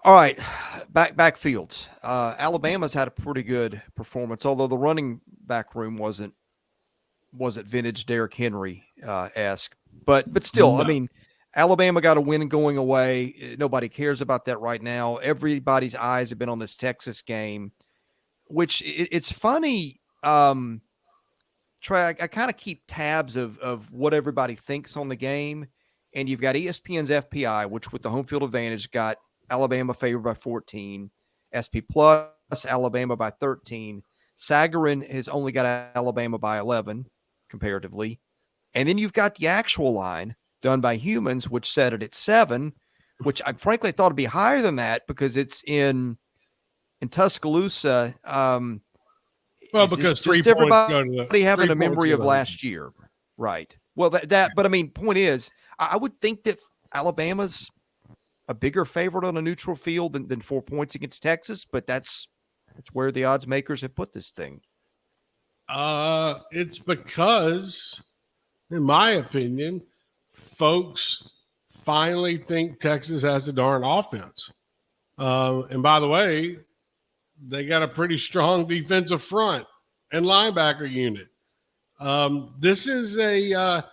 All right, backfields. Alabama's had a pretty good performance, although the running back room wasn't vintage Derrick Henry esque. But still, I No. mean, Alabama got a win going away. Nobody cares about that right now. Everybody's eyes have been on this Texas game, which it's funny. Trey, I kind of keep tabs of what everybody thinks on the game, and you've got ESPN's FPI, which with the home field advantage got Alabama favored by 14, SP Plus Alabama by 13. Sagarin has only got Alabama by 11 comparatively, and then you've got the actual line done by Humans, which set it at 7, which I frankly thought it'd be higher than that because it's in Tuscaloosa. Well, Is this because 3 just points go to everybody the having 3 a points memory go of to last year? Right. Well, but I mean, point is, I would think that Alabama's a bigger favorite on a neutral field than 4 points against Texas, but that's where the odds makers have put this thing. It's because, in my opinion, folks finally think Texas has a darn offense. And by the way, they got a pretty strong defensive front and linebacker unit. This is a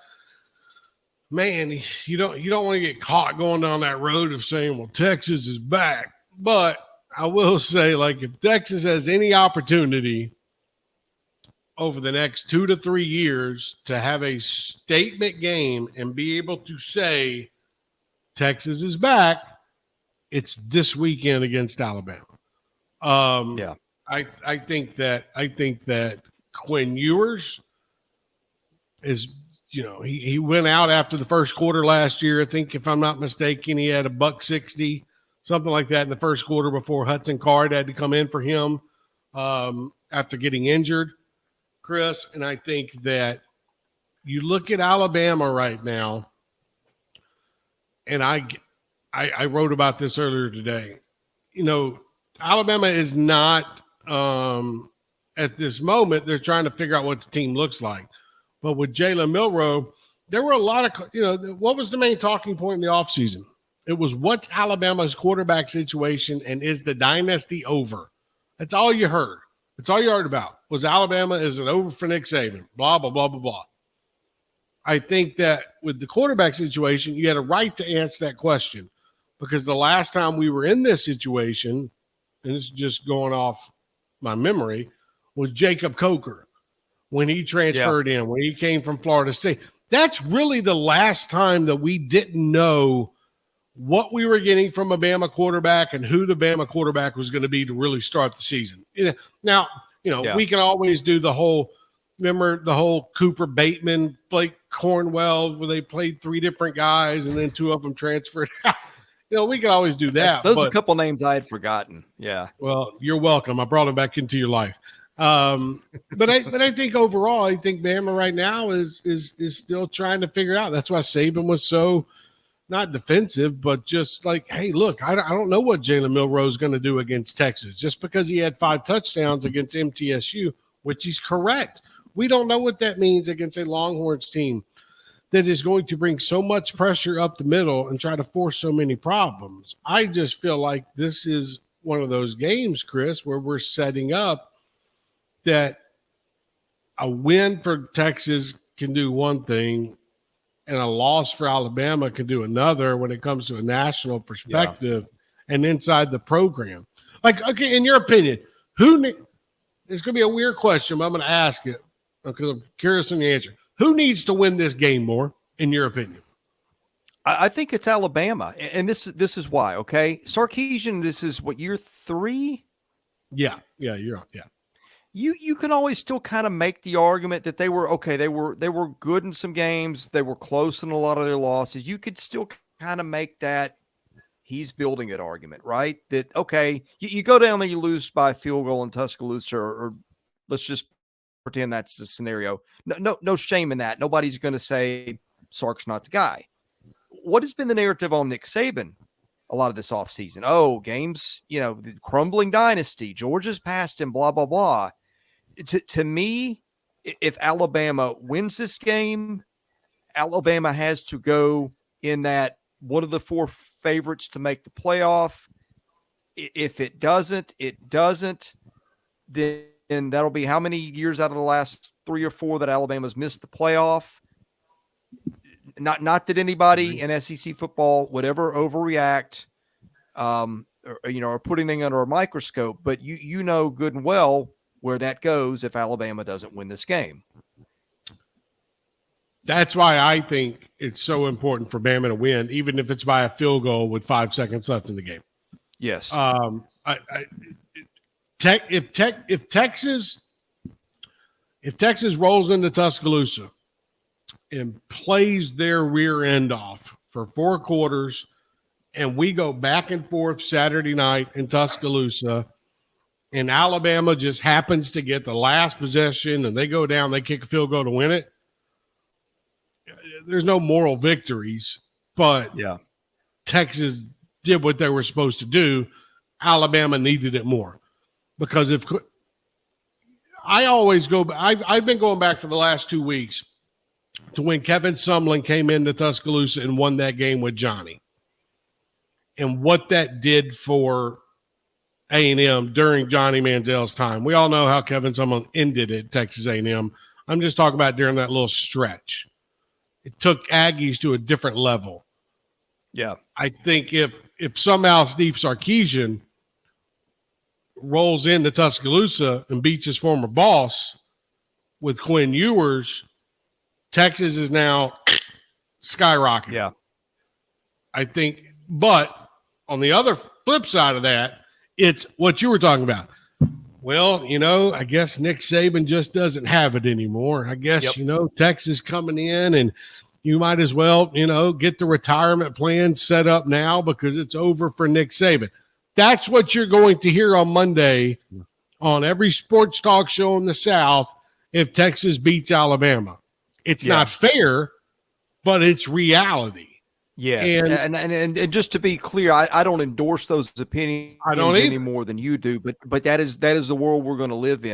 man. You don't want to get caught going down that road of saying, "Well, Texas is back." But I will say, like, if Texas has any opportunity over the next 2 to 3 years to have a statement game and be able to say Texas is back, it's this weekend against Alabama. Yeah. I think that Quinn Ewers is, he went out after the first quarter last year. I think, if I'm not mistaken, he had $160, something like that in the first quarter before Hudson Card had to come in for him after getting injured, Chris. And I think that you look at Alabama right now, and I wrote about this earlier today. Alabama is not at this moment. They're trying to figure out what the team looks like. But with Jalen Milroe, there were a lot of, what was the main talking point in the offseason? It was, what's Alabama's quarterback situation and is the dynasty over? That's all you heard. That's all you heard about was Alabama, is it over for Nick Saban? Blah, blah, blah, blah, blah. I think that with the quarterback situation, you had a right to answer that question, because the last time we were in this situation, and it's just going off my memory, was Jacob Coker when he transferred in, when he came from Florida State. That's really the last time that we didn't know what we were getting from a Bama quarterback and who the Bama quarterback was going to be to really start the season. Now, we can always do the whole, remember the whole Cooper Bateman, Blake Cornwell, where they played 3 different guys and then 2 of them transferred out. We can always do that. Those are a couple names I had forgotten. Yeah. Well, you're welcome. I brought them back into your life. But I think overall, I think Bama right now is still trying to figure out. That's why Saban was so not defensive, but just like, hey, look, I don't know what Jalen Milroe is going to do against Texas. Just because he had 5 touchdowns against MTSU, which he's correct, we don't know what that means against a Longhorns team that is going to bring so much pressure up the middle and try to force so many problems. I just feel like this is one of those games, Chris, where we're setting up that a win for Texas can do one thing and a loss for Alabama can do another when it comes to a national perspective and inside the program. Like, okay, in your opinion, it's going to be a weird question, but I'm going to ask it because I'm curious on the answer. Who needs to win this game more, in your opinion? I think it's Alabama, and this is why. Okay, Sarkisian, this is what, year 3? Yeah, you're on. Yeah, you can always still kind of make the argument that they were okay. They were good in some games. They were close in a lot of their losses. You could still kind of make that he's building it argument, right? That okay, you go down there, you lose by a field goal in Tuscaloosa, or let's just pretend that's the scenario. No shame in that. Nobody's going to say Sark's not the guy. What has been the narrative on Nick Saban a lot of this offseason? Oh, games, the crumbling dynasty. Georgia's past him, blah, blah, blah. To me, if Alabama wins this game, Alabama has to go in that one of the 4 favorites to make the playoff. If it doesn't, it doesn't. Then that'll be how many years out of the last 3 or 4 that Alabama's missed the playoff. Not that anybody in SEC football would ever overreact, or putting things under a microscope, but you know good and well where that goes if Alabama doesn't win this game. That's why I think it's so important for Bama to win, even if it's by a field goal with 5 seconds left in the game. Yes. If Texas rolls into Tuscaloosa and plays their rear end off for 4 quarters, and we go back and forth Saturday night in Tuscaloosa, and Alabama just happens to get the last possession and they go down, they kick a field goal to win it, there's no moral victories, but yeah, Texas did what they were supposed to do. Alabama needed it more, because if I always go, I've been going back for the last 2 weeks to when Kevin Sumlin came into Tuscaloosa and won that game with Johnny, and what that did for A&M during Johnny Manziel's time. We all know how Kevin Sumlin ended at Texas A&M. I'm just talking about during that little stretch. It took Aggies to a different level. Yeah. I think if somehow Steve Sarkisian rolls into Tuscaloosa and beats his former boss with Quinn Ewers, Texas is now skyrocketing. Yeah. I think, but on the other flip side of that, it's what you were talking about. Well, I guess Nick Saban just doesn't have it anymore. I guess, Texas coming in, and you might as well, get the retirement plan set up now because it's over for Nick Saban. That's what you're going to hear on Monday on every sports talk show in the South if Texas beats Alabama. It's not fair, but it's reality. Yes, and just to be clear, I don't endorse those opinions I don't any more than you do, but that is the world we're going to live in.